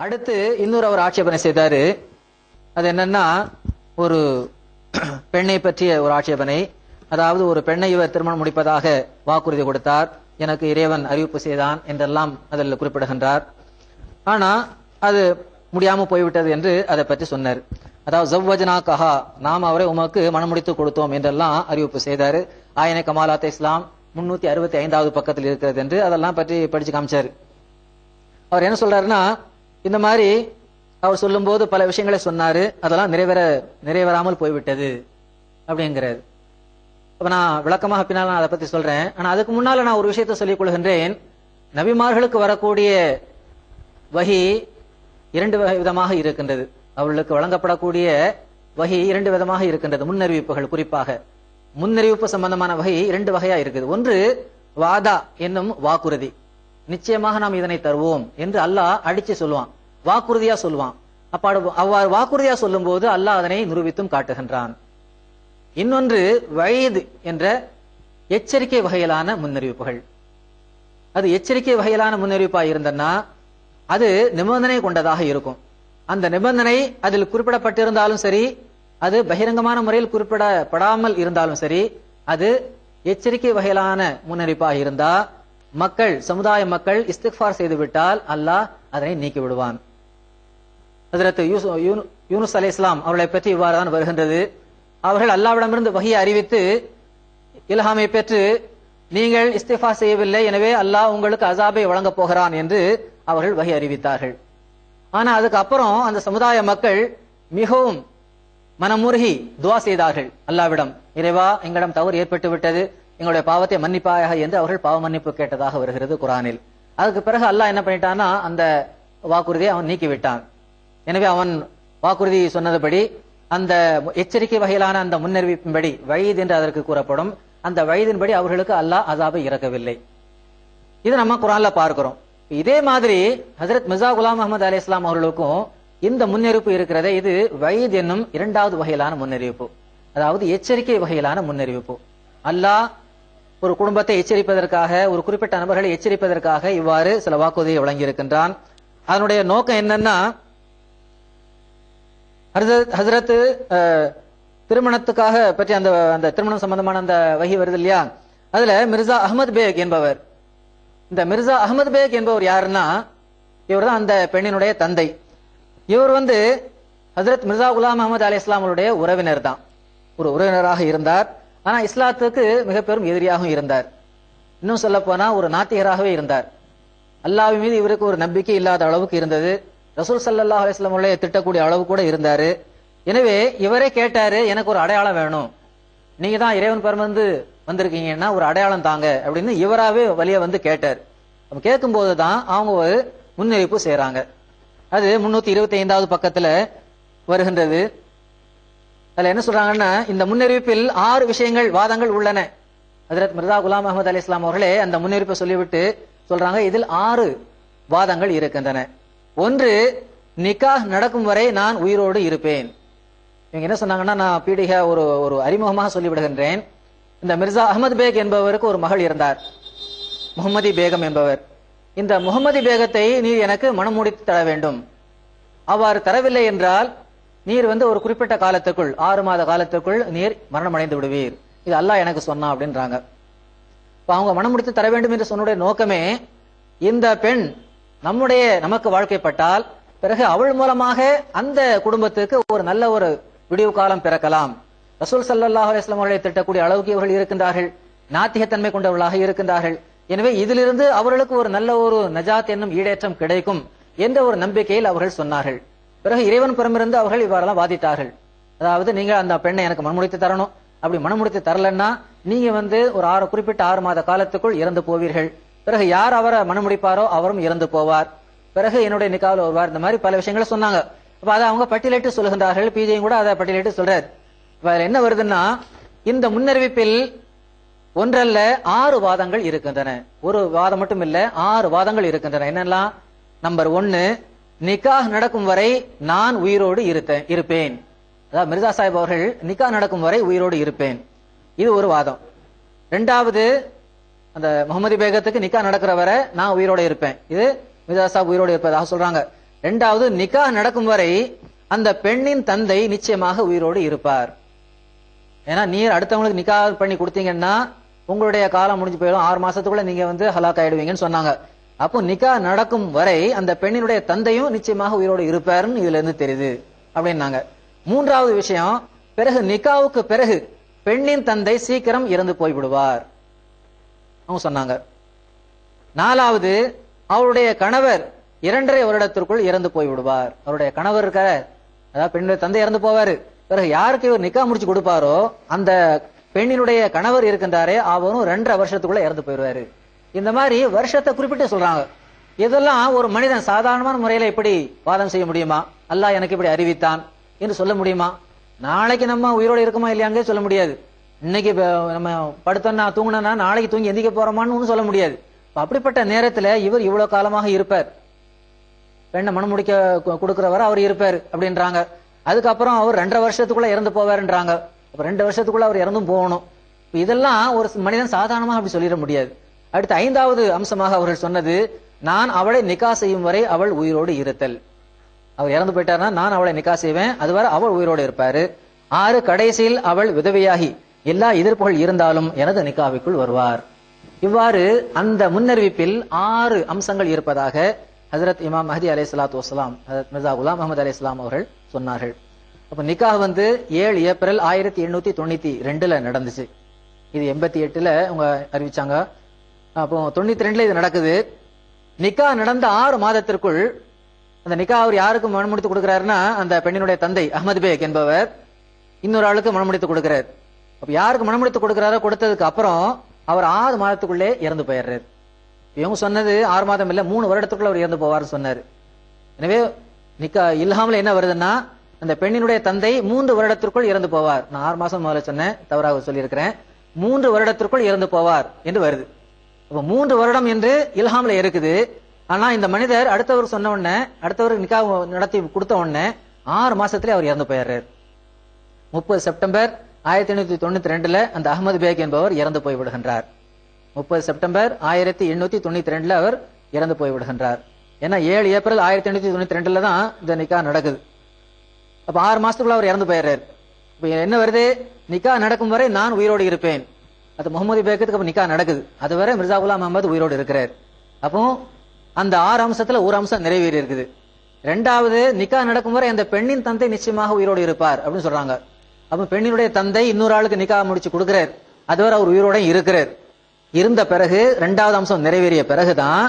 அடுத்து இன்னொரு அவர் ஆட்சேபனை செய்தாரு. அது என்னன்னா, ஒரு பெண்ணை பற்றிய ஒரு ஆட்சேபனை. அதாவது ஒரு பெண்ணை இவர் திருமணம் முடிப்பதாக வாக்குறுதி கொடுத்தார், எனக்கு இறைவன் அறிவிப்பு செய்தான் என்றெல்லாம் அதில் குறிப்பிடுகின்றார். ஆனா அது முடியாம போய்விட்டது என்று அதை பற்றி சொன்னார். அதாவது ஜவ்வஜனா கஹா, நாம் அவரை உமக்கு மனமுடித்து கொடுத்தோம் என்றெல்லாம் அறிவிப்பு செய்தார். ஆயனை கமாலாத் இஸ்லாம் 365வது பக்கத்தில் இருக்கிறது என்று அதெல்லாம் பற்றி படிச்சு காமிச்சாரு. அவர் என்ன சொல்றாருன்னா, இந்த மாதிரி அவர் சொல்லும் போது பல விஷயங்களை சொன்னாரு, அதெல்லாம் நிறைவேறாமல் போய்விட்டது அப்படிங்கிறாரு. அப்ப நான் விளக்கமாக பின்னால் நான் அதை பத்தி சொல்றேன். ஆனா அதுக்கு முன்னால நான் ஒரு விஷயத்தை சொல்லிக் கொள்கின்றேன். நபிமார்களுக்கு வரக்கூடிய வஹி இரண்டு விதமாக இருக்கின்றது. அவர்களுக்கு வழங்கப்படக்கூடிய வஹி இரண்டு விதமாக இருக்கின்றது. முன்னறிவிப்புகள், குறிப்பாக முன்னறிவிப்பு சம்பந்தமான வகை இரண்டு வகையா இருக்குது. ஒன்று வாதா என்னும் வாக்குறுதி, நிச்சயமாக நாம் இதனை தருவோம் என்று அல்லாஹ் அடிச்சு சொல்லுவான், வாக்குறுதியா சொல்லுவான். அவ்வாறு வாக்குறுதியா சொல்லும் போது அல்லாஹ் அதனை நிரூபித்தும் காட்டுகின்றான். இன்னொன்று வயது என்ற எச்சரிக்கை வகையிலான முன்னறிவிப்புகள். அது எச்சரிக்கை வகையிலான முன்னறிவிப்பா இருந்தன்னா அது நிபந்தனை கொண்டதாக இருக்கும். அந்த நிபந்தனை அதில் குறிப்பிடப்பட்டிருந்தாலும் சரி, அது பகிரங்கமான முறையில் குறிப்பிடப்படாமல் இருந்தாலும் சரி, அது எச்சரிக்கை வகையிலான முன்னறிவிப்பாக இருந்தா மக்கள், சமுதாய மக்கள் இஸ்திக்ஃபார் செய்துவிட்டால் அல்லாஹ் அதனை நீக்கி விடுவான். ஹஜ்ரத் யூனுஸ் அலைஹிஸ்ஸலாம் அவர்களை பற்றி இவ்வாறு தான் வருகின்றது. அவர்கள் அல்லாஹ்விடமிருந்து வஹியை அறிவித்து இல்ஹாமை பெற்று, நீங்கள் இஸ்திக்ஃபார் செய்யவில்லை, எனவே அல்லாஹ் உங்களுக்கு அஸாபை வழங்கப் போகிறான் என்று அவர்கள் வஹி அறிவித்தார்கள். ஆனா அதுக்கு அப்புறம் அந்த சமுதாய மக்கள் மிகவும் மனமுருகி துவா செய்தார்கள் அல்லாஹ்விடம், இறைவா எங்களிடம் தவறு ஏற்பட்டு விட்டது, எங்களுடைய பாவத்தை மன்னிப்பாயாக என்று அவர்கள் பாவ மன்னிப்பு கேட்டதாக வருகிறது குர்ஆனில். அதுக்கு பிறகு அல்லாஹ் என்ன பண்ணிட்டான்னா அந்த வாக்குறுதியை அவன் நீக்கிவிட்டான். எனவே அவன் வாக்குறுதி சொன்னதுபடி அந்த எச்சரிக்கை வகையிலான அந்த முன்னறிவிப்பின்படி, வயது என்று அதற்கு கூறப்படும் அந்த வயதின்படி அவர்களுக்கு அல்லாஹ் அஸாபை இறக்கவில்லை. இது நம்ம குர்ஆன்ல பார்க்கிறோம். இதே மாதிரி ஹஜ்ரத் மிர்சா குலாம் அஹ்மத் அலைஹிஸ்ஸலாம் அவர்களுக்கும் இந்த முன்னறிவிப்பு இருக்கிறதே, இது வயது என்னும் இரண்டாவது வகையிலான முன்னறிவிப்பு, அதாவது எச்சரிக்கை வகையிலான முன்னறிவிப்பு. அல்லாஹ் ஒரு குடும்பத்தை எச்சரிப்பதற்காக, ஒரு குறிப்பிட்ட நபர்களை எச்சரிப்பதற்காக இவ்வாறு சில வாக்குறுதியை வழங்கி இருக்கின்றான். அதனுடைய நோக்கம் என்னன்னா, ஹஜ்ரத் திருமணத்துக்காக பற்றி அந்த திருமணம் சம்பந்தமான அந்த வகி வருது இல்லையா, அதுல மிர்சா அஹ்மத் பேக் என்பவர், இந்த மிர்சா அஹ்மத் பேக் என்பவர் யாருன்னா, இவர் தான் அந்த பெண்ணினுடைய தந்தை. இவர் ஹஜ்ரத் மிர்சா குலாம் அஹ்மத் அலைஹிஸ்ஸலாம் அவருடைய உறவினர் தான், ஒரு உறவினராக இருந்தார். ஆனா இஸ்லாத்துக்கு மிக பெரும் எதிரியாகவும் இருந்தார். இன்னும் சொல்ல போனா ஒரு நாத்திகராகவே இருந்தார். அல்லாஹ்வின் மீது இவருக்கு ஒரு நம்பிக்கை இல்லாத அளவுக்கு இருந்தது. ரசூல் ஸல்லல்லாஹு அலைஹி வஸல்லம் அவர்களை திட்டக்கூடிய அளவு கூட இருந்தாரு. எனவே இவரே கேட்டாரு, எனக்கு ஒரு அடையாளம் வேணும், நீங்க தான் இறைவன் பரமந்து வந்திருக்கீங்கன்னா ஒரு அடையாளம் தாங்க அப்படின்னு இவராவே வழிய கேட்டார். கேட்கும் போதுதான் அவங்க ஒரு முன்னறிவிப்பு செய்யறாங்க. அது 325வது பக்கத்துல வருகின்றது. அதுல என்ன சொல்றாங்கன்னா, இந்த முன்னறிவிப்பில் 6 விஷயங்கள், வாதங்கள் உள்ளன. ஹஜ்ரத் மிர்சா குலாம் அஹ்மத் அலைஹிஸ்ஸலாம் அவர்களே அந்த முன்னறிவிப்பை சொல்லிவிட்டு சொல்றாங்க, இதில் 6 வாதங்கள் இருக்கின்றன. ஒன்று, நிக்காஹ் நடக்கும் வரை நான் உயிரோடு இருப்பேன். இவங்க என்ன சொன்னாங்கன்னா, நான் பீடிக ஒரு அறிமுகமாக சொல்லிவிடுகின்றேன். இந்த மிர்சா அஹ்மத் பேக் என்பவருக்கு ஒரு மகள் இருந்தார், முஹம்மதி பேகம் என்பவர். இந்த முஹம்மதி பேகத்தை நீர் எனக்கு மனம் முடித்து தர வேண்டும். அவ்வாறு தரவில்லை என்றால் நீர் ஒரு குறிப்பிட்ட காலத்துக்குள், 6 மாத காலத்துக்குள் நீர் மரணம் அடைந்து விடுவீர். இது அல்லாஹ் எனக்கு சொன்னா அப்படின்றாங்க. அவங்க மனம் முடித்து தர வேண்டும் என்று சொன்னுடைய நோக்கமே, இந்த பெண் நமக்கு வாழ்க்கைப்பட்டால் பிறகு அவள் மூலமாக அந்த குடும்பத்துக்கு ஒரு நல்ல ஒரு விடிவு காலம் பிறக்கலாம். ரசூல் ஸல்லல்லாஹு அலைஹி வஸல்லம் அவர்களை திட்டக்கூடிய அளவுக்கு இவர்கள் இருக்கின்றார்கள், நாத்திகத்தன்மை கொண்டவர்களாக இருக்கின்றார்கள். எனவே இதிலிருந்து அவர்களுக்கு ஒரு நல்ல ஒரு நஜாத் என்னும் ஈடேற்றம் கிடைக்கும் என்ற ஒரு நம்பிக்கையில் அவர்கள் சொன்னார்கள். பிறகு இறைவன் புறமிருந்து அவர்கள் இவ்வாறெல்லாம் வாதிட்டார்கள். அதாவது நீங்க அந்த பெண்ணை எனக்கு மனமுடித்து தரணும், அப்படி மனமுடித்து தரலன்னா நீங்க ஒரு குறிப்பிட்ட 6 மாத காலத்துக்குள் இறந்து போவீர்கள். பிறகு யார் அவரை மனமுடிப்பாரோ அவரும் இறந்து போவார். பிறகு என்னுடைய நிக்காவில் வருவார். இந்த மாதிரி பல விஷயங்களை சொன்னாங்க. அப்ப அதை அவங்க பட்டியலிட்டு சொல்லுகின்றார்கள். பிஜேயும் கூட அதை பட்டியலிட்டு சொல்றாரு. அதுல என்ன வருதுன்னா, இந்த முன்னறிவிப்பில் ஒன்றல்ல 6 வாதங்கள் இருக்கின்றன. ஒரு வாதம் மட்டும் இல்ல, 6 வாதங்கள் இருக்கின்றன. என்னெல்லாம்? நம்பர் 1, நிக்காஹ் நடக்கும் வரை நான் உயிரோடு இருப்பேன். அதாவது மிர்சா சாஹிப் அவர்கள் நிக்காஹ் நடக்கும் வரை உயிரோடு இருப்பேன், இது ஒரு வாதம். 2வது, அந்த முஹம்மதி பேகத்துக்கு நிக்காஹ் நடக்கிற வரை நான் உயிரோடு இருப்பேன், இது மிர்சா சாஹிப் உயிரோடு இருப்பதாக சொல்றாங்க. இரண்டாவது, நிக்கா நடக்கும் வரை அந்த பெண்ணின் தந்தை நிச்சயமாக உயிரோடு இருப்பார். ஏன்னா நீர் அடுத்தவங்களுக்கு நிக்கா பண்ணி கொடுத்தீங்கன்னா உங்களுடைய காலம் முடிஞ்சு போயிடும், 6 மாசத்துக்குள்ள நீங்க ஹலாக் ஆயிடுவீங்கன்னு சொன்னாங்க. அப்போ நிக்கா நடக்கும் வரை அந்த பெண்ணினுடைய தந்தையும் நிச்சயமாக உயிரோடு இருப்பாருன்னு இதுல இருந்து தெரியுது அப்படின்னாங்க. மூன்றாவது விஷயம், பிறகு நிக்காவுக்கு பிறகு பெண்ணின் தந்தை சீக்கிரம் இறந்து போய்விடுவார் அவங்க சொன்னாங்க. நாலாவது, அவருடைய கணவர் 2.5 வருடத்திற்குள் இறந்து போய்விடுவார். அவருடைய கணவர் இருக்க, அதாவது பெண்ணுடைய தந்தை இறந்து போவாரு, பிறகு யாருக்கு இவர் நிக்கா முடிச்சு கொடுப்பாரோ அந்த பெண்ணினுடைய கணவர் இருக்கின்றாரே அவரும் 2.5 வருஷத்துக்குள்ள இறந்து போயிடுவாரு. இந்த மாதிரி வருஷத்தை குறிப்பிட்டு சொல்றாங்க. இதெல்லாம் ஒரு மனிதன் சாதாரணமான முறையில இப்படி வாதம் செய்ய முடியுமா? அல்லாஹ் எனக்கு இப்படி அறிவித்தான் என்று சொல்ல முடியுமா? நாளைக்கு நம்ம உயிரோடு இருக்குமா இல்லையாங்க சொல்ல முடியாது. இன்னைக்கு நம்ம படுத்தோம்னா தூங்கினா நாளைக்கு தூங்கி எந்திக்க போறோமான்னு சொல்ல முடியாது. அப்படிப்பட்ட நேரத்துல இவர் இவ்வளவு காலமாக இருப்பார், பெண்ணை மனம் முடிக்க கொடுக்கிறவரை அவர் இருப்பார் அப்படின்றாங்க. அதுக்கப்புறம் அவர் 2.5 வருஷத்துக்குள்ள இறந்து போவாருன்றாங்க. அப்ப 2 வருஷத்துக்குள்ள அவர் இறந்தும் போகணும். இதெல்லாம் ஒரு மனிதன் சாதாரணமாக அப்படி சொல்லிட முடியாது. அடுத்து 5வது அம்சமாக அவர்கள் சொன்னது, நான் அவளை நிக்கா செய்யும் வரை அவள் உயிரோடு இருத்தல். அவர் இறந்து போயிட்டார்னா நான் அவளை நிக்கா செய்வேன், அதுவரை அவள் உயிரோடு இருப்பாரு. 6, கடைசியில் அவள் விதவையாகி எல்லா எதிர்ப்புகள் இருந்தாலும் எனது நிக்காவிற்குள் வருவார். இவ்வாறு அந்த முன்னறிவிப்பில் 6 அம்சங்கள் இருப்பதாக ஹஜரத் இமாம் மஹதி அலைஹிஸ்ஸலாத்து வஸ்ஸலாம், ஹஜரத் மிர்சா குலாம் அஹமது அலைஹிஸ்ஸலாம் அவர்கள் சொன்னார்கள். அப்ப நிக்காஹ் 7 ஏப்ரல் 1892 நடந்துச்சு. இது 88 அவங்க அறிவிச்சாங்க. அப்போ 92 இது நடக்குது. நிக்கா நடந்த 6 மாதத்திற்குள் அந்த நிக்கா அவர் யாருக்கு மனமுடித்து கொடுக்கிறாருன்னா அந்த பெண்ணினுடைய தந்தை அஹமது பேக் என்பவர் இன்னொரு ஆளுக்கு மனமுடித்து கொடுக்கிறார். அப்ப யாருக்கு மனமுடித்து கொடுக்கிறாரோ கொடுத்ததுக்கு அப்புறம் அவர் 6 மாதத்துக்குள்ளே இறந்து போயிடுறாரு. இவங்க சொன்னது 6 மாதம் இல்ல 3 வருடத்துக்குள்ள அவர் இறந்து போவார்னு சொன்னாரு. எனவே நிக்கா இல்ஹாம்ல என்ன வருதுன்னா அந்த பெண்ணினுடைய தந்தை 3 வருடத்திற்குள் இறந்து போவார். நான் 6 மாசம் முதல்ல சொன்னேன், தவறாக சொல்லியிருக்கிறேன். 3 வருடத்திற்குள் இறந்து போவார் என்று வருது. அப்ப 3 வருடம் என்று இல்ஹாம்ல இருக்குது. ஆனா இந்த மனிதர் அடுத்தவர் சொன்ன உடனே, அடுத்தவர் நிக்கா நடத்தி கொடுத்த உடனே 6 மாசத்திலே அவர் இறந்து போயிடுறார். 30 செப்டம்பர் 1892 அந்த அஹமது பேக் என்பவர் இறந்து போய் விடுகின்றார். 30 செப்டம்பர் 1892 அவர் இறந்து போய் விடுகின்றார். ஏன்னா 7 ஏப்ரல் 1892 தான் இந்த நிக்கா நடக்குது. அப்ப 6 மாசத்துக்குள்ள அவர் இறந்து போயிடுறாரு. இப்ப என்ன வருது, நிக்கா நடக்கும் வரை நான் உயிரோடு இருப்பேன். அது முகமது பேக்கத்துக்கு அப்ப நிக்கா நடக்குது, அதுவரை மிர்சா குலாம் அஹமது உயிரோடு இருக்கிறார். அப்போ அந்த 6 அம்சத்துல ஒரு அம்சம் நிறைவேறி இருக்குது. 2வது, நிக்கா நடக்கும் வரை அந்த பெண்ணின் தந்தை நிச்சயமாக உயிரோடு இருப்பார் அப்படின்னு சொல்றாங்க. அப்ப பெண்ணினுடைய தந்தை இன்னொரு ஆளுக்கு நிக்கா முடிச்சு கொடுக்கிறார், அதுவரை அவர் உயிரோட இருக்கிறார். இருந்த பிறகு 2வது அம்சம் நிறைவேறிய பிறகுதான்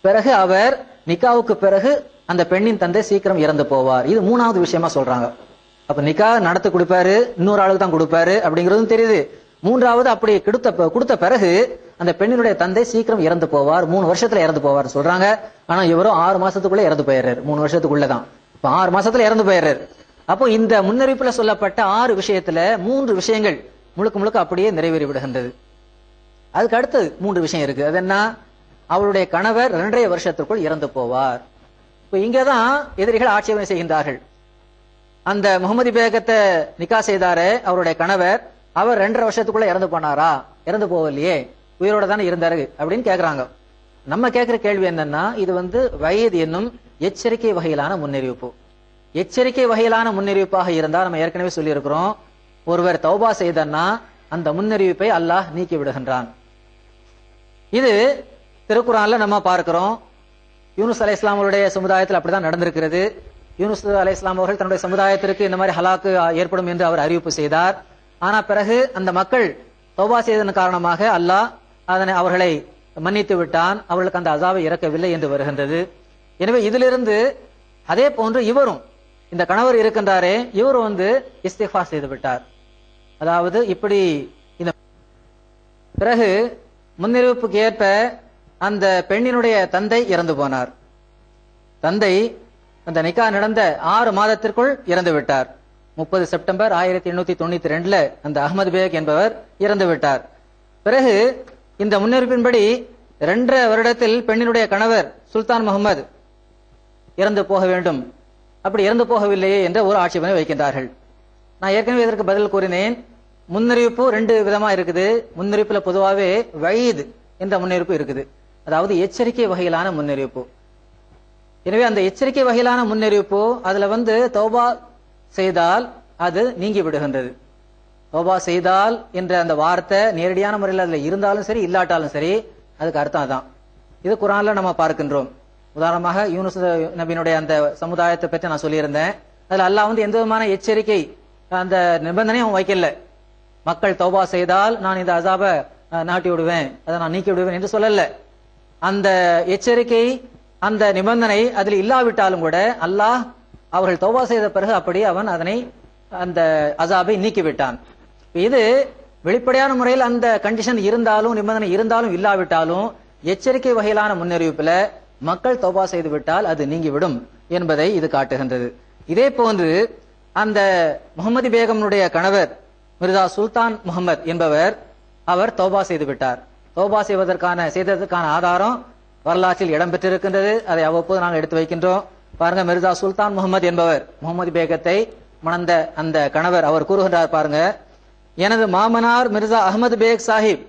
பிறகு அவர் நிக்காவுக்கு பிறகு அந்த பெண்ணின் தந்தை சீக்கிரம் இறந்து போவார். இது 3வது விஷயமா சொல்றாங்க. அப்ப நிக்கா நடத்தி கொடுப்பாரு, இன்னொரு ஆளுக்கு தான் கொடுப்பாரு அப்படிங்கிறதும் தெரியுது. 3வது அப்படி கொடுத்த பிறகு அந்த பெண்ணினுடைய தந்தை சீக்கிரம் இறந்து போவார், 3 வருஷத்துல இறந்து போவார் சொல்றாங்க. ஆனா இவரும் 6 மாசத்துக்குள்ள இறந்து போயிடுறாரு, 3 வருஷத்துக்குள்ளதான். இப்ப 6 மாசத்துல இறந்து போயிடுறாரு. அப்போ இந்த முன்னறிவிப்புல சொல்லப்பட்ட 6 விஷயத்துல 3 விஷயங்கள் முழுக்க முழுக்க அப்படியே நிறைவேறி விடுகின்றது. அதுக்கு அடுத்து 3 விஷயம் இருக்கு. அது என்ன, அவருடைய கணவர் 2.5 வருஷத்திற்குள் இறந்து போவார். இப்ப இங்கதான் எதிரிகள் ஆட்சேபனை செய்கின்றார்கள். அந்த முகமது பேகத்தை நிக்கா செய்தாரே அவருடைய கணவர், அவர் 2.5 வருஷத்துக்குள்ள இறந்து போனாரா? இறந்து போகலையே, உயிரோட தானே இருந்தாரு அப்படின்னு கேக்குறாங்க. நம்ம கேட்கிற கேள்வி என்னன்னா, இது வயது என்னும் எச்சரிக்கை வகையிலான முன்னறிவிப்பு. எச்சரிக்கை வகையிலான முன்னறிவிப்பாக இருந்தா நம்ம ஏற்கனவே சொல்லி இருக்கிறோம், ஒருவர் தௌபா செய்தன்னா அந்த முன்னறிவிப்பை அல்லாஹ் நீக்கி விடுகின்றான். இது திருக்குர்ஆன்ல நம்ம பார்க்கிறோம். யூனுஸ் அலைஹிஸ்ஸலாம் அவருடைய சமுதாயத்தில் அப்படிதான் நடந்திருக்கிறது. யூனுஸ் அலைஹிஸ்ஸலாம் அவர்கள் தன்னுடைய சமுதாயத்திற்கு இந்த மாதிரி ஹலாக்கு ஏற்படும் என்று அவர் அறிவிப்பு செய்தார். ஆனா பிறகு அந்த மக்கள் தௌபா செய்ததன் காரணமாக அல்லாஹ் அவர்களை மன்னித்து விட்டான், அவர்களுக்கு அந்த அஸாபை இறக்கவில்லை என்று வருகின்றது. எனவே இதிலிருந்து அதே போன்று இவரும், இந்த கணவர் இருக்கின்றாரே, இவரும் இஸ்திக்ஃபார் செய்து விட்டார். அதாவது இப்படி இந்த பிறகு முன்னறிவிப்புக்கு ஏற்ப அந்த பெண்ணினுடைய தந்தை இறந்து போனார். தந்தை அந்த நிக்கா நடந்த 6 மாதத்திற்குள் இறந்து விட்டார். 30 செப்டம்பர் 1892 அந்த அஹமது பேக் என்பவர் இறந்து விட்டார். பிறகு இந்த முன்னறிவிப்பின்படி 2.5 வருடத்தில் பெண்ணினுடைய கணவர் சுல்தான் முகமது இறந்து போக வேண்டும், அப்படி இறந்து போகவில்லையே என்ற ஒரு ஆட்சேபனை வைக்கின்றார்கள். நான் ஏற்கனவே இதற்கு பதில் கூறினேன். முன்னறிவிப்பு 2 விதமா இருக்குது. முன்னறிவிப்புல பொதுவாகவே வயது என்ற முன்னறிவிப்பு இருக்குது, அதாவது எச்சரிக்கை வகையிலான முன்னறிவிப்பு. எனவே அந்த எச்சரிக்கை வகையிலான முன்னறிவிப்பு அதுல தௌபா செய்தால் அது நீங்கி விடுகின்றது. தௌபா செய்தால் என்ற அந்த வார்த்தை நேரடியான முறையில் அதுல இருந்தாலும் சரி இல்லாட்டாலும் சரி அதுக்கு அர்த்தம் அதான். இது குர்ஆன்ல நம்ம பார்க்கின்றோம். உதாரணமாக யூனுஸ் நபியினுடைய அந்த சமுதாயத்தை பற்றி நான் சொல்லியிருந்தேன். அதுல அல்லாஹ் எந்த விதமான எச்சரிக்கை அந்த நிபந்தனையும் அவன் வைக்கல. மக்கள் தௌபா செய்தால் நான் இந்த அஸாப நாட்டி விடுவேன், அதை நான் நீக்கி விடுவேன் என்று சொல்லல. அந்த எச்சரிக்கை அந்த நிபந்தனை அதில் இல்லாவிட்டாலும் கூட அல்லாஹ் அவர்கள் தௌபா செய்த பிறகு அப்படி அவன் அதனை அந்த அஸாபை நீக்கிவிட்டான். இது வெளிப்படையான முறையில் அந்த கண்டிஷன் இருந்தாலும் நிபந்தனை இருந்தாலும் இல்லாவிட்டாலும் எச்சரிக்கை வகையிலான முன்னறிவிப்புல மக்கள் தௌபா செய்து விட்டால் அது நீங்கிவிடும் என்பதை இது காட்டுகின்றது. இதே போன்று அந்த முகமது பேகம்னுடைய கணவர் மிர்சா சுல்தான் முகமது என்பவர் அவர் தௌபா செய்து விட்டார். தௌபா செய்ததற்கான ஆதாரம் வரலாற்றில் இடம்பெற்றிருக்கின்றது. அதை அவ்வப்போது நாங்கள் எடுத்து வைக்கின்றோம். பாருங்க, மிர்சா சுல்தான் முகமது என்பவர் முகமது பேகத்தை மணந்த அந்த கணவர் அவர் கூறுகின்றார். பாருங்க, எனது மாமனார் மிர்சா அஹமது பேக் சாஹிப்,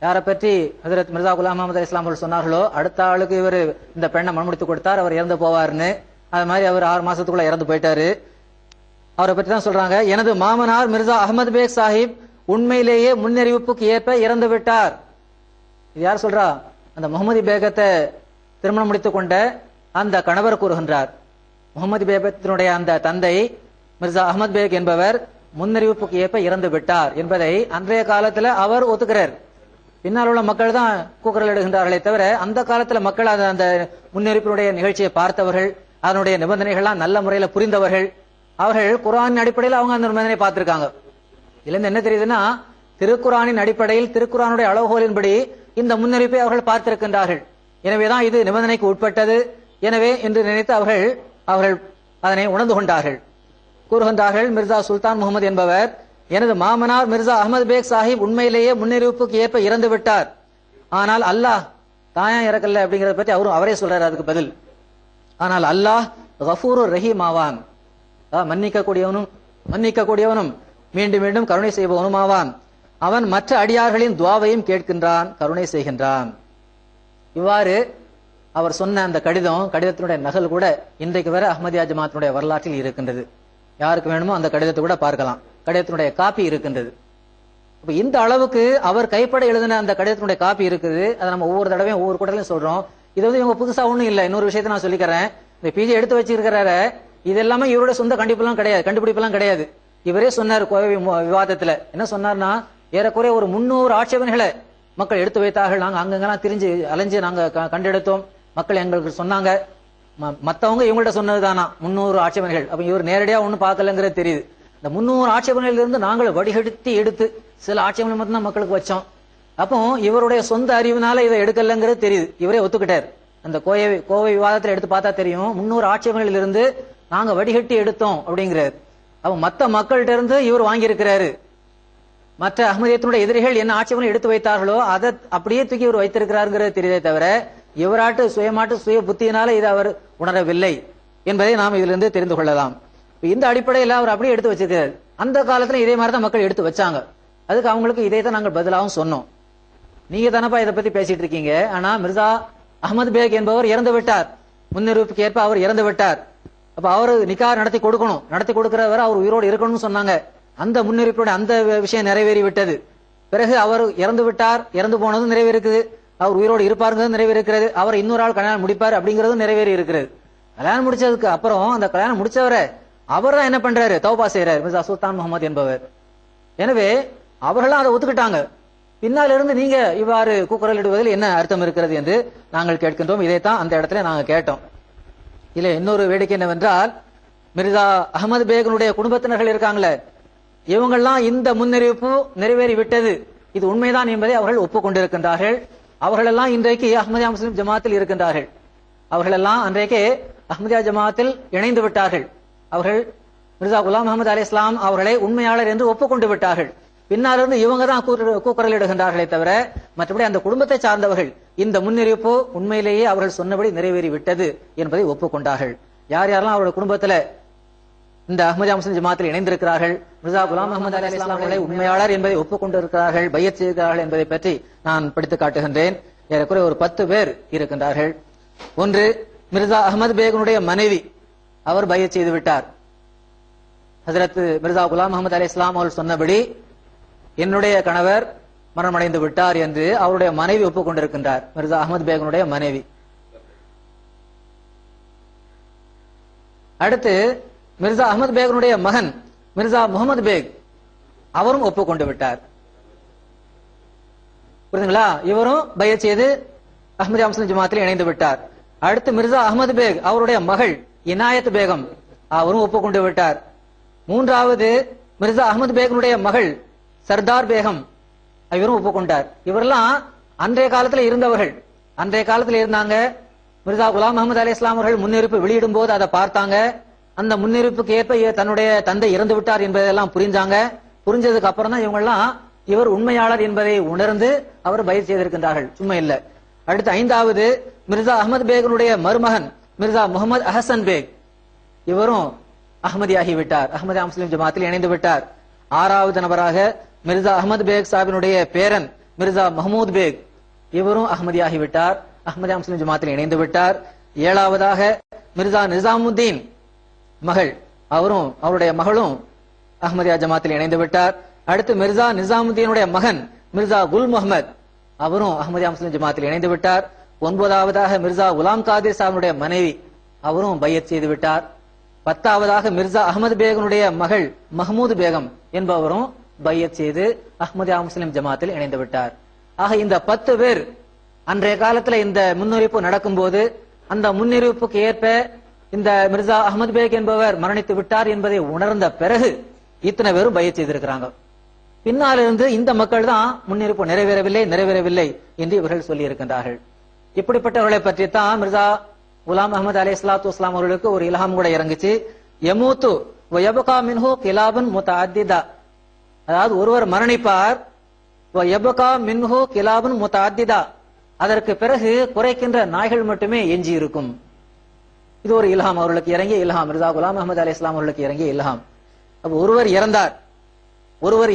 யாரை பற்றி ஹஜரத் மிர்சா குலாம் முஹம்மது அலைஹிஸ்ஸலாம் அவர்கள் சொன்னார்களோ அடுத்த ஆளுக்கு இவர் இந்த பெண்ணை மணமுடித்து கொடுத்தார், அவர் இறந்து போவார்னு. அது மாதிரி அவர் 6 மாசத்துக்குள்ள இறந்து போயிட்டாரு. அவரை பற்றி தான் சொல்றாங்க, எனது மாமனார் மிர்சா அஹமது பேக் சாஹிப் உண்மையிலேயே முன்னறிவிப்புக்கு ஏற்ப இறந்து விட்டார். இது யார் சொல்றா? அந்த முகமது பேகத்தை திருமணம் முடித்துக் கொண்ட அந்த கணவர் கூறுகின்றார். முகமது பேகத்தினுடைய அந்த தந்தை மிர்சா அஹமது பேக் என்பவர் முன்னறிவிப்புக்கு ஏற்ப இறந்து விட்டார் என்பதை அன்றைய காலத்துல அவர் ஒத்துக்கிறார். பின்னால் உள்ள மக்கள் தான் கூக்குரல் இடுகின்றார்களே தவிர அந்த காலத்துல மக்கள் அந்த முன்னறிவிப்பினுடைய நிகழ்ச்சியை பார்த்தவர்கள், அதனுடைய நிபந்தனைகள்லாம் நல்ல முறையில புரிந்தவர்கள். அவர்கள் குர்ஆனின் அடிப்படையில் அவங்க அந்த நிபந்தனை பார்த்திருக்காங்க. இதுல இருந்து என்ன தெரியுதுன்னா, திருக்குர்ஆனின் அடிப்படையில் திருக்குர்ஆனுடைய அளவுகோலின்படி இந்த முன்னறிவிப்பை அவர்கள் பார்த்திருக்கின்றார்கள். எனவேதான் இது நிபந்தனைக்கு உட்பட்டது எனவே என்று நினைத்து அவர்கள் அதனை உணர்ந்து கொண்டார்கள். கூறுகின்றார்கள், மிர்சா சுல்தான் முகமது என்பவர், எனது மாமனார் மிர்சா அஹமது பேக் சாஹிப் உண்மையிலேயே முன்னறிவிப்புக்கு ஏற்ப இறந்து விட்டார். ஆனால் அல்லாஹ் தாயா இறக்கல அப்படிங்கறத பற்றி அவரே சொல்றாரு. அதுக்கு பதில், ஆனால் அல்லாஹ் கஃபூருர் ரஹீம் ஆவான், மன்னிக்கக்கூடியவனும் மீண்டும் மீண்டும் கருணை செய்பவனும் ஆவான். அவன் மற்ற அடியார்களின் துவாவையும் கேட்கின்றான், கருணை செய்கின்றான். இவ்வாறு அவர் சொன்ன அந்த கடிதத்தினுடைய நகல் கூட இன்றைக்கு வரை அஹ்மதியா ஜமாத்தினுடைய வரலாற்றில் இருக்கின்றது. யாருக்கு வேணுமோ அந்த கடிதத்தை கூட பார்க்கலாம். கடிதத்தினுடைய காப்பி இருக்கின்றது. இப்ப இந்த அளவுக்கு அவர் கைப்பட எழுதின அந்த கடிதத்தினுடைய காப்பி இருக்குது. அதை நம்ம ஒவ்வொரு தடவையும் ஒவ்வொரு கூட்டத்திலையும் சொல்றோம். இது இவங்க புதுசா ஒண்ணும் இல்லை. இன்னொரு விஷயத்தை நான் சொல்லிக்கிறேன். இந்த பிஜே எடுத்து வச்சிருக்கிறாரு, இது எல்லாமே இவருடைய சொந்த கண்டுபிடிப்பெல்லாம் கிடையாது. இவரே சொன்னார் கோவை விவாதத்துல. என்ன சொன்னார்னா, ஏறக்குறைய ஒரு 300 ஆட்சேபனைகளை மக்கள் எடுத்து வைத்தார்கள். நாங்க அங்கெல்லாம் திரிஞ்சு அலைஞ்சு நாங்க கண்டெடுத்தோம். மக்கள் எங்களுக்கு சொன்னாங்க. மத்தவங்க இவங்கள்ட்ட சொன்னதுதானா 300 ஆட்சேபனைகள். அப்ப இவர் நேரடியா ஒண்ணும் பார்க்கலங்கிறது தெரியுது. இந்த 300 ஆட்சேபனையில இருந்து நாங்கள் வடிகட்டி எடுத்து சில ஆட்சேபனை மட்டும் தான் மக்களுக்கு வச்சோம். அப்போ இவருடைய சொந்த அறிவினால இதை எடுக்கலங்கிறது தெரியுது. இவரே ஒத்துக்கிட்டார். அந்த கோவை விவாதத்துல எடுத்து பார்த்தா தெரியும், 300 ஆட்சேபனையில இருந்து நாங்க வடிகட்டி எடுத்தோம் அப்படிங்கிறாரு. அப்ப மத்த மக்கள்கிட்ட இருந்து இவர் வாங்கியிருக்கிறாரு. மற்ற அஹ்மதியத்தினுடைய எதிரிகள் என்ன ஆட்சேபனை எடுத்து வைத்தார்களோ அதை அப்படியே தூக்கி இவர் வைத்திருக்கிறாருங்கிறது தெரியுதே தவிர இவராட்டு சுய புத்தியினால இதை அவர் உணரவில்லை என்பதை நாம் இதிலிருந்து தெரிந்து கொள்ளலாம். இந்த அடிப்படையில் அவர் அப்படியே எடுத்து வச்சிருக்கிறார். அந்த காலத்துல இதே மாதிரி தான் மக்கள் எடுத்து வச்சாங்க. அதுக்கு அவங்களுக்கு இதை தான் நாங்கள் பதிலாகவும் சொன்னோம். நீங்க தானப்பா இதை பத்தி பேசிட்டு இருக்கீங்க. ஆனா மிர்சா அஹமது பேக் என்பவர் இறந்து விட்டார். முன்னறிவிப்புக்கு ஏற்ப அவர் இறந்து விட்டார். அப்ப அவரு நிக்கார் நடத்தி கொடுக்கணும், நடத்தி கொடுக்கிறவர் அவர் உயிரோடு இருக்கணும்னு சொன்னாங்க. அந்த முன்னறிவிப்போட அந்த விஷயம் நிறைவேறி விட்டது. பிறகு அவர் இறந்து விட்டார், இறந்து போனதும் நிறைவேறிருக்குது. அவர் உயிரோடு இருப்பாருங்கிறது நிறைவேறிருக்கிறது. அவர் இன்னொரு ஆள் கல்யாணம் முடிப்பார் அப்படிங்கறதும் நிறைவேறி இருக்கிறது. கல்யாணம் முடிச்சதுக்கு அப்புறம் அந்த கல்யாணம் முடிச்சவரை அவர் தான் என்ன பண்றாரு, தௌபா செய்யறாரு மிர்சா சுல்தான் முகமது என்பவர். எனவே அவர்களும் அதை ஒத்துக்கிட்டாங்க. பின்னால் இருந்து நீங்க இவ்வாறு கூக்குரல் இடுவதில் என்ன அர்த்தம் இருக்கிறது என்று நாங்கள் கேட்கின்றோம். இதைத்தான் அந்த இடத்துல நாங்க கேட்டோம். இல்ல இன்னொரு வேடிக்கை என்னவென்றால், மிர்சா அஹமது பேகனுடைய குடும்பத்தினர்கள் இருக்காங்களே, இவங்கெல்லாம் இந்த முன்னறிவிப்பு நிறைவேறி விட்டது, இது உண்மைதான் என்பதை அவர்கள் ஒப்புக்கொண்டிருக்கின்றார்கள். அவர்களெல்லாம் இன்றைக்கு அஹ்மதியா முஸ்லிம் ஜமாத்தில் இருக்கின்றார்கள். அவர்களெல்லாம் அன்றைக்கே அஹ்மதியா ஜமாத்தில் இணைந்து விட்டார்கள். அவர்கள் மிர்சா குலாம் முஹம்மது அலைஹிஸ்ஸலாம் அவர்களை உண்மையாளர் என்று ஒப்புக்கொண்டு விட்டார்கள். பின்னாலிருந்து இவங்க தான் கூக்குரல் இடுகின்றார்களே தவிர மற்றபடி அந்த குடும்பத்தை சார்ந்தவர்கள் இந்த முன்னறிவிப்பு உண்மையிலேயே அவர்கள் சொன்னபடி நிறைவேறி விட்டது என்பதை ஒப்புக்கொண்டார்கள். யாரெல்லாம் அவருடைய குடும்பத்துல இந்த அஹ்மதியா முஸ்லிம் ஜமாத்தில் இணைந்திருக்கிறார்கள், மிர்சா குலாம் முஹம்மது அலைஹிஸ்ஸலாம் அவர்களை உண்மையாளர் என்பதை ஒப்புக்கொண்டிருக்கிறார்கள், பையத் செய்திருக்கிறார்கள் என்பதை பற்றி நான் படித்து காட்டுகின்றேன். ஏறக்குறைய ஒரு 10 பேர் இருக்கின்றார்கள். ஒன்று மிர்சா அஹமது பேகனுடைய மனைவி அவர் பையத் செய்து விட்டார். ஹஜரத் மிர்சா குலாம் அஹமது அலி இஸ்லாம் அவர்கள் சொன்னபடி என்னுடைய கணவர் மரணமடைந்து விட்டார் என்று அவருடைய மனைவி ஒப்புக்கொண்டிருக்கின்றார். மிர்சா அஹமது பேகனுடைய மனைவி. அடுத்து மிர்சா அஹமது பேகனுடைய மகன் மிர்சா முகமது பேக் அவரும் ஒப்புக்கொண்டு விட்டார். புரியுதுங்களா? இவரும் பையத் செய்து அஹ்மதியா முஸ்லிம் ஜமாத்தில் இணைந்து விட்டார். அடுத்து மிர்சா அஹமது பேக் அவருடைய மகள் இனாயத் பேகம் அவரும் ஒப்புக்கொண்டு விட்டார். மூன்றாவது மிர்சா அஹமது பேகனுடைய மகள் சர்தார் பேகம் இவரும் ஒப்புக்கொண்டார். இவரெல்லாம் அன்றைய காலத்தில் இருந்தவர்கள், அன்றைய காலத்தில் இருந்தாங்க. மிர்சா குலாம் அஹமது அலி இஸ்லாம் அவர்கள் முன்னிருப்பு வெளியிடும் போது அதை பார்த்தாங்க. அந்த முன்னிருப்புக்கு ஏற்ப தன்னுடைய தந்தை இறந்து விட்டார் என்பதெல்லாம் புரிஞ்சாங்க. புரிஞ்சதுக்கு அப்புறம் தான் இவங்கெல்லாம் இவர் உண்மையாளர் என்பதை உணர்ந்து அவர் பையத் செய்திருக்கின்றார்கள், சும்மா இல்ல. அடுத்து ஐந்தாவது மிர்சா அஹமது பேகனுடைய மருமகன் மிர்சா முகமது அஹசன் பேக் இவரும் அஹமதியாகி விட்டார், அஹமதியா முஸ்லிம் ஜமாத்தில் இணைந்து விட்டார். ஆறாவது நபராக மிர்சா அஹமது பேக் சாஹிபினுடைய பேரன் மிர்சா மஹமூத் பேக் இவரும் அஹமதியாகி விட்டார், அஹமதியா முஸ்லிம் ஜமாத்தில் இணைந்து விட்டார். ஏழாவதாக மிர்சா நிசாமுத்தீன் மகள் அவரும் அவருடைய மகளும் அஹமதியா ஜமாத்தில் இணைந்து விட்டார். அடுத்து மிர்சா நிசாமுத்தீனுடைய மகன் மிர்சா குல் முகமது அவரும் அஹமதியா முஸ்லிம் ஜமாத்தில் இணைந்து விட்டார். ஒன்பதாவதாக மிர்சா குலாம் காதிர் சாஹிபுடைய மனைவி அவரும் பையத் செய்து விட்டார். பத்தாவதாக மிர்சா அஹமது பேகனுடைய மகள் மஹமூது பேகம் என்பவரும் பையத் செய்து அஹ்மதியா முஸ்லிம் ஜமாத்தில் இணைந்து விட்டார். ஆக இந்த 10 பேர் அன்றைய காலத்துல இந்த முன்னறிவிப்பு நடக்கும் போது அந்த முன்னறிவிப்புக்கு ஏற்ப இந்த மிர்சா அஹமது பேக் என்பவர் மரணித்து விட்டார் என்பதை உணர்ந்த பிறகு இத்தனை பேரும் பையத் செய்திருக்கிறாங்க. பின்னாலிருந்து இந்த மக்கள் தான் முன்னறிவிப்பு நிறைவேறவில்லை என்று இவர்கள் சொல்லி இருக்கின்றார்கள். இப்படிப்பட்டவர்களை பற்றி தான் மிர்சா குலாம் அஹமது அலி இஸ்லாத்து வஸ்லாம் அவர்களுக்கு ஒரு இல்ஹாம் கூட இறங்குச்சு. யமூத்து வ யப்கா மின்ஹு கிலாபுன் முத்தஅத்திதா, அதாவது ஒருவர் மரணிப்பார், வ யப்கா மின்ஹு கிலாபுன் முத்தஅத்திதா, அதற்கு பிறகு குறைக்கின்ற நாய்கள் மட்டுமே எஞ்சி இருக்கும். இது ஒரு இல்ஹாம் அவர்களுக்கு இறங்கிய இல்ஹாம், மிர்சா குலாம் அஹமது அலி இஸ்லாம் அவர்களுக்கு இறங்கிய இல்ஹாம். அப்ப ஒருவர்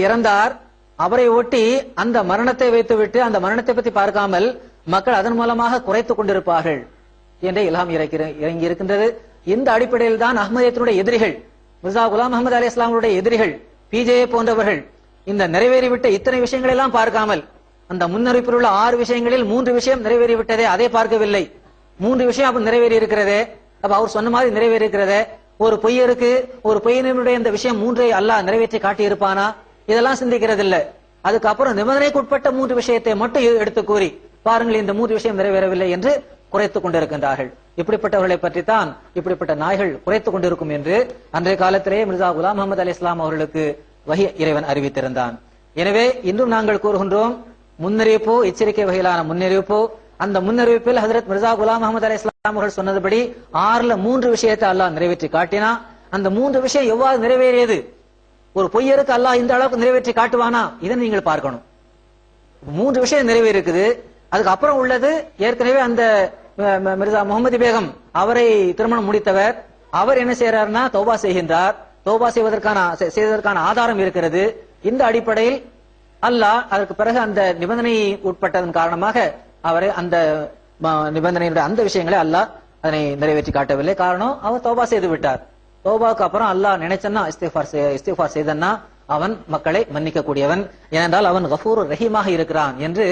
இறந்தார், அவரை ஒட்டி அந்த மரணத்தை வைத்துவிட்டு அந்த மரணத்தை பற்றி பார்க்காமல் மக்கள் அதன் மூலமாக குறைத்துக் கொண்டிருப்பார்கள் என்ற இல்ஹாம் இறங்கி இருக்கின்றது. இந்த அடிப்படையில் தான் அஹ்மதியத்தினுடைய எதிரிகள், மிர்சா குலாம் அஹமது அலி இஸ்லாமுடைய எதிரிகள், பிஜே போன்றவர்கள் இந்த நிறைவேறிவிட்ட இத்தனை விஷயங்கள் எல்லாம் பார்க்காமல் அந்த முன்னறிப்பில் உள்ள 6 விஷயங்களில் 3 விஷயம் நிறைவேறிவிட்டதே அதை பார்க்கவில்லை. 3 விஷயம் அப்ப நிறைவேறி இருக்கிறதே, அப்ப அவர் சொன்ன மாதிரி நிறைவேறி இருக்கிறதே. ஒரு பொய்யருக்கு ஒரு பொய்யனுடைய இந்த விஷயம் 3ஐ அல்லாஹ் நிறைவேற்றி காட்டியிருப்பானா, இதெல்லாம் சிந்திக்கிறது இல்ல. அதுக்கப்புறம் நிபந்தனைக்கு உட்பட்ட 3 விஷயத்தை மட்டும் எடுத்து கூறி பாருங்கள் இந்த 3 விஷயம் நிறைவேறவில்லை என்று குறைத்துக் கொண்டிருக்கின்றார்கள். இப்படிப்பட்டவர்களை பற்றி தான் இப்படிப்பட்ட நாய்கள் குறைத்துக் கொண்டிருக்கும் என்று அன்றைய காலத்திலேயே மிர்சா குலாம் அஹமது அலி இஸ்லாம் அவர்களுக்கு வஹி இறைவன் அறிவித்திருந்தான். எனவே இன்றும் நாங்கள் கூறுகின்றோம், முன்னறிவிப்பு எச்சரிக்கை வகையிலான முன்னறிவிப்பு. அந்த முன்னறிவிப்பில் ஹஜரத் மிர்சா குலாம் அஹமது அலி இஸ்லாம் அவர்கள் சொன்னதுபடி 6ல 3 விஷயத்தை அல்லாஹ் நிறைவேற்றி காட்டினா, அந்த 3 விஷயம் எவ்வாறு நிறைவேறியது, ஒரு பொய்யருக்கு அல்லாஹ் இந்த அளவுக்கு நிறைவேற்றி காட்டுவானா, இதை நீங்கள் பார்க்கணும். 3 விஷயம் நிறைவேறி இருக்குது. அதுக்கு அப்புறம் உள்ளது ஏற்கனவே அந்த மிர்சா முகமது பேகம் அவரை திருமணம் முடித்தவர், அவர் என்ன செய்யறாருன்னா தௌபா செய்கின்றார். தௌபா செய்வதற்கான ஆதாரம் இருக்கிறது. இந்த அடிப்படையில் அல்லாஹ் அதற்கு பிறகு அந்த நிபந்தனை உட்பட்டதன் காரணமாக அவரை அந்த நிபந்தனையுடைய அந்த விஷயங்களை அல்லாஹ் அதனை நிறைவேற்றி காட்டவில்லை. காரணம் அவர் தௌபா செய்து விட்டார். தௌபாக்கு அப்புறம் அல்லாஹ் நினைச்சன்னா இஸ்திஃபார் செய்தன்னா அவன் மக்களை மன்னிக்க கூடியவன், ஏனென்றால் அவன் கஃபூர் ரஹீமாக இருக்கிறான் என்று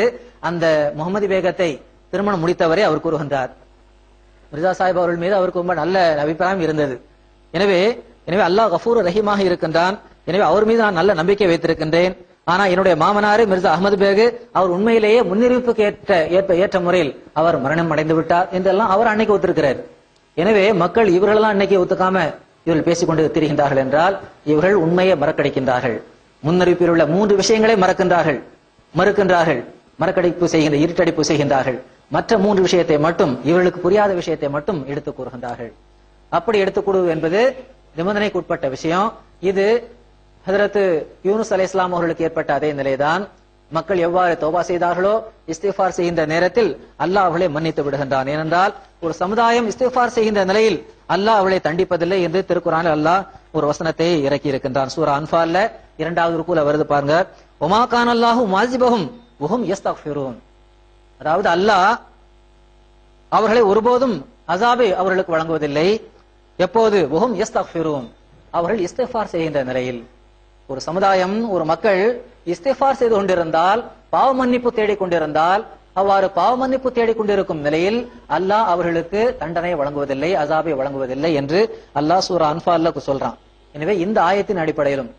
அந்த முகமது பேகத்தை திருமணம் முடித்தவரை அவர் கூறுகின்றார். மிர்சா சாஹிப் அவர்கள் மீது அவருக்கு ரொம்ப நல்ல அபிப்பிராயம் இருந்தது. எனவே அல்லாஹ் கஃபூர் ரஹீமாக இருக்கின்றான். எனவே அவர் மீது நான் நல்ல நம்பிக்கை வைத்திருக்கின்றேன். ஆனா என்னுடைய மாமனாரு மிர்சா அஹமது பேக் அவர் உண்மையிலேயே முன்னிருப்புக்கு ஏற்ற முறையில் அவர் மரணம் அடைந்து விட்டார் என்றெல்லாம் அவர் அன்னைக்கு ஒத்துருக்கிறார். எனவே மக்கள் இவர்களெல்லாம் அன்னைக்கு ஒத்துக்காம இவர்கள் பேசிக்கொண்டு திரிகின்றார்கள் என்றால் இவர்கள் உண்மையை மறக்கடிக்கின்றார்கள். முன்னறிவிப்பில் உள்ள 3 விஷயங்களை மறுக்கின்றார்கள், மறக்கடிப்பு செய்கின்ற இருட்டடிப்பு செய்கின்றார்கள். மற்ற 3 விஷயத்தை மட்டும், இவர்களுக்கு புரியாத விஷயத்தை மட்டும் எடுத்துக் கூறுகின்றார்கள். அப்படி எடுத்துக் கூறுவது என்பது நிபந்தனைக்கு உட்பட்ட விஷயம். இது ஹஜரத் யூனுஸ் அலைஹிஸ்ஸலாம் அவர்களுக்கு ஏற்பட்ட அதே நிலைதான். மக்கள் எவ்வாறு தௌபா செய்தார்களோ இஸ்திஃபார் செய்கின்ற நேரத்தில் அல்லாஹ் அவர்களை மன்னித்து விடுகின்றான். ஏனென்றால் ஒரு சமுதாயம் இஸ்திஃபார் செய்கின்ற நிலையில் அல்லாஹ் அவளை தண்டிப்பதில்லை என்று திருக்குர்ஆனில் அல்லாஹ் ஒரு வசனத்தை இறக்கி இருக்கின்றான். சூரா அன்ஃபால்ல 2வது ருக்குல வருது பாருங்க, வமா கான அல்லாஹு முஅஸிபஹும் வஹும் யஸ்தக்ஃபிரூன். அதாவது அல்லாஹ் அவர்களை ஒருபோதும் அசாபை அவர்களுக்கு வழங்குவதில்லை. எப்போது வஹும் யஸ்தக்ஃபிரூன், அவர்கள் இஸ்திக்ஃபார் செய்கின்ற நிலையில். ஒரு சமுதாயம், ஒரு மக்கள் இஸ்திக்ஃபார் செய்து கொண்டிருந்தால், பாவ மன்னிப்பு தேடிக் கொண்டிருந்தால், அவ்வாறு பாவ மன்னிப்பு தேடிக் கொண்டிருக்கும் நிலையில் அல்லாஹ் அவர்களுக்கு தண்டனை வழங்குவதில்லை, அசாபை வழங்குவதில்லை என்று அல்லாஹ் சூரா அன்ஃபால்ல சொல்றான். எனவே இந்த ஆயத்தின் அடிப்படையிலும்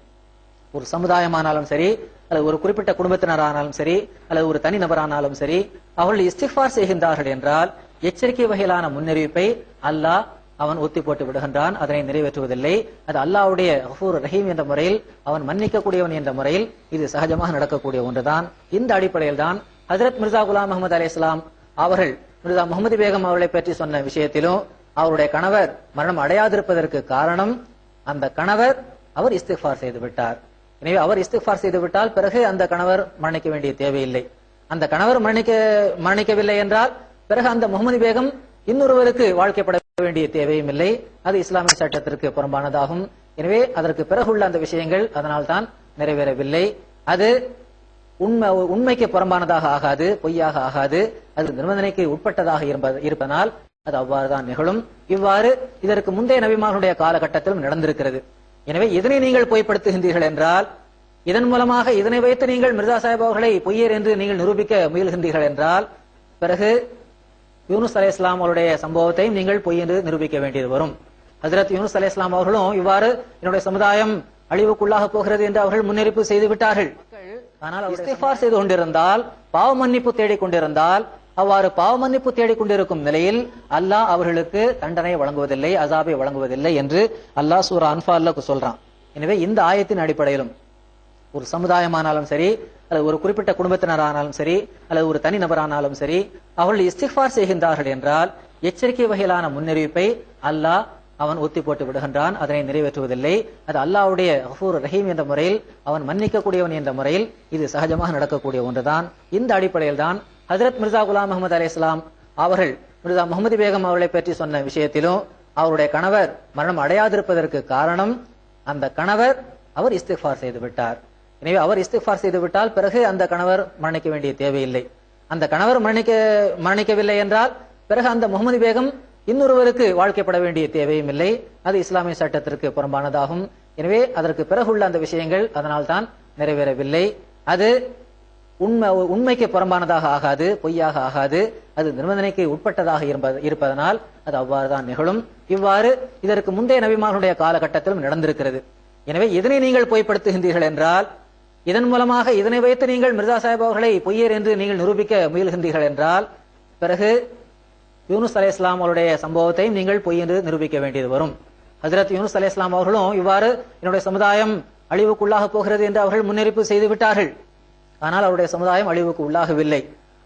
ஒரு சமுதாயமானாலும் சரி, அல்லது ஒரு குறிப்பிட்ட குடும்பத்தினரானாலும் சரி, அல்லது ஒரு தனி நபரானாலும் சரி, அவர்கள் இஸ்திக்ஃபார் செய்கின்றார்கள் என்றால் எச்சரிக்கை வகையிலான முன்னறிவிப்பை அல்லாஹ் அவன் ஒத்தி போட்டு விடுகின்றான், அதனை நிறைவேற்றுவதில்லை. அது அல்லாஹ்வுடைய கஃபூர் ரஹீம் என்ற முறையில், அவன் மன்னிக்கக்கூடியவன் என்ற முறையில் இது சகஜமாக நடக்கக்கூடிய ஒன்றுதான். இந்த அடிப்படையில் தான் ஹஜ்ரத் மிர்சா குலாம் முஹம்மது அலைஹிஸ்ஸலாம் அவர்கள் மிர்சா முஹம்மது பேகம் அவர்களை பற்றி சொன்ன விஷயத்திலும், அவருடைய கணவர் மரணம் அடையாதிருப்பதற்கு காரணம் அந்த கணவர் அவர் இஸ்திக்ஃபார் செய்து விட்டார். எனவே அவர் இஸ்திக்ஃபார் செய்து விட்டால் பிறகு அந்த கணவர் மரணிக்க வேண்டிய தேவையில்லை. அந்த கணவர் மரணிக்கவில்லை என்றால் பிறகு அந்த முகமது பேகம் இன்னொருவருக்கு வாழ்க்கைப்பட வேண்டிய தேவையும் இல்லை. அது இஸ்லாமிய சட்டத்திற்கு புறம்பானதாகும். எனவே அதற்கு பிறகுள்ள அந்த விஷயங்கள் அதனால் தான் நிறைவேறவில்லை. அது உண்மைக்கு புறம்பானதாக ஆகாது, பொய்யாக ஆகாது, அது நிபந்தனைக்கு உட்பட்டதாக இருப்பதனால் அது அவ்வாறுதான் நிகழும். இவ்வாறு இதற்கு முந்தைய நபிமார்களுடைய காலகட்டத்திலும் நடந்திருக்கிறது. எனவே இதனை நீங்கள் பொய்ப்படுத்துகின்றீர்கள் என்றால், இதன் மூலமாக இதனை வைத்து நீங்கள் மிர்சா சாஹிப் அவர்களை பொய்யர் என்று நீங்கள் நிரூபிக்க முயல்கின்றீர்கள் என்றால், பிறகு யூனுஸ் அலைஹிஸ்ஸலாம் அவருடைய சம்பவத்தையும் நீங்கள் பொய் என்று நிரூபிக்க வேண்டியது வரும். ஹஜ்ரத் யூனுஸ் அலைஹிஸ்ஸலாம் அவர்களும் இவ்வாறு என்னுடைய சமுதாயம் அழிவுக்குள்ளாக போகிறது என்று அவர்கள் முன்னறிப்பு செய்து விட்டார்கள். ஆனால் இஸ்திக்ஃபார் செய்து கொண்டிருந்தால், பாவ மன்னிப்பு தேடிக் கொண்டிருந்தால், அவ்வாறு பாவ மன்னிப்பு தேடிக் கொண்டிருக்கும் நிலையில் அல்லாஹ் அவர்களுக்கு தண்டனை வழங்குவதில்லை, அசாபை வழங்குவதில்லை என்று அல்லாஹ் சூரா அன்ஃபால்ல சொல்றான். எனவே இந்த ஆயத்தின் அடிப்படையிலும் ஒரு சமுதாயமானாலும் சரி, அல்லது ஒரு குறிப்பிட்ட குடும்பத்தினரானாலும் சரி, அல்லது ஒரு தனி நபரானாலும் சரி, அவர்கள் இஸ்திக்ஃபார் செய்கின்றார்கள் என்றால் எச்சரிக்கை வகையிலான முன்னறிவிப்பை அல்லாஹ் அவன் ஒத்தி போட்டு விடுகின்றான், அதனை நிறைவேற்றுவதில்லை. அது அல்லாஹ்வுடைய கஃபூர் ரஹீம் என்ற முறையில், அவன் மன்னிக்கக்கூடியவன் என்ற முறையில் இது சகஜமாக நடக்கக்கூடிய ஒன்றுதான். இந்த அடிப்படையில் தான் ஹஜ்ரத் மிர்சா குலாம் முஹம்மது அலைஹிஸ்ஸலாம் அவர்கள் மிர்சா முஹம்மது பேகம் அவர்களை பற்றி சொன்ன விஷயத்திலும், அவருடைய கணவர் மரணம் அடையாதிருப்பதற்கு காரணம் அந்த கணவர் அவர் இஸ்திக்ஃபார் செய்து விட்டார். எனவே அவர் இஸ்திக்ஃபார் செய்து விட்டால் பிறகு அந்த கணவர் மரணிக்க வேண்டிய தேவையில்லை. அந்த கணவர் மரணிக்கவில்லை என்றால் பிறகு அந்த முகமது பேகம் இன்னொருவருக்கு வாழ்க்கைப்பட வேண்டிய தேவையும் இல்லை. அது இஸ்லாமிய சட்டத்திற்கு புறம்பானதாகும். எனவே அதற்கு பிறகுள்ள அந்த விஷயங்கள் அதனால் தான் நிறைவேறவில்லை. அது உண்மைக்கு புறம்பானதாக ஆகாது, பொய்யாக ஆகாது, அது நிபந்தனைக்கு உட்பட்டதாக இருப்பதனால் அது அவ்வாறுதான் நிகழும். இவ்வாறு இதற்கு முந்தைய நபிமார்களுடைய காலகட்டத்திலும் நடந்திருக்கிறது. எனவே இதனை நீங்கள் பொய்ப்படுத்துகின்றீர்கள் என்றால், இதன் மூலமாக இதனை வைத்து நீங்கள் மிர்சா சாஹிப் அவர்களை பொய்யர் என்று நீங்கள் நிரூபிக்க முயல்கின்றீர்கள் என்றால், பிறகு யூனுஸ் அலைஹிஸ்ஸலாம் அவருடைய சம்பவத்தையும் நீங்கள் பொய் என்று நிரூபிக்க வேண்டியது வரும். ஹஜ்ரத் யூனுஸ் அலைஹிஸ்ஸலாம் அவர்களும் இவ்வாறு என்னுடைய சமுதாயம் அழிவுக்குள்ளாக போகிறது என்று அவர்கள் முன்னறிப்பு செய்து விட்டார்கள். ஆனால் அவருடைய சமுதாயம் அழிவுக்கு உள்ளாகவில்லை.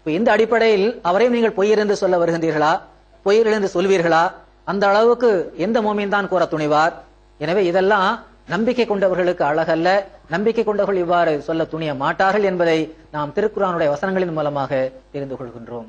இந்த அடிப்படையில் அவரையும் நீங்கள் பொய்யர் என்று சொல்ல வருகின்றீர்களா, பொய்யர்கள் என்று சொல்வீர்களா? அந்த அளவுக்கு எந்த மோமீன் தான் கூற துணிவார்? எனவே இதெல்லாம் நம்பிக்கை கொண்டவர்களுக்கு அழகல்ல. நம்பிக்கை கொண்டவர்கள் இவ்வாறு சொல்ல துணிய மாட்டார்கள் என்பதை நாம் திருக்குர்ஆனுடைய வசனங்களின் மூலமாக தெரிந்து கொள்கின்றோம்.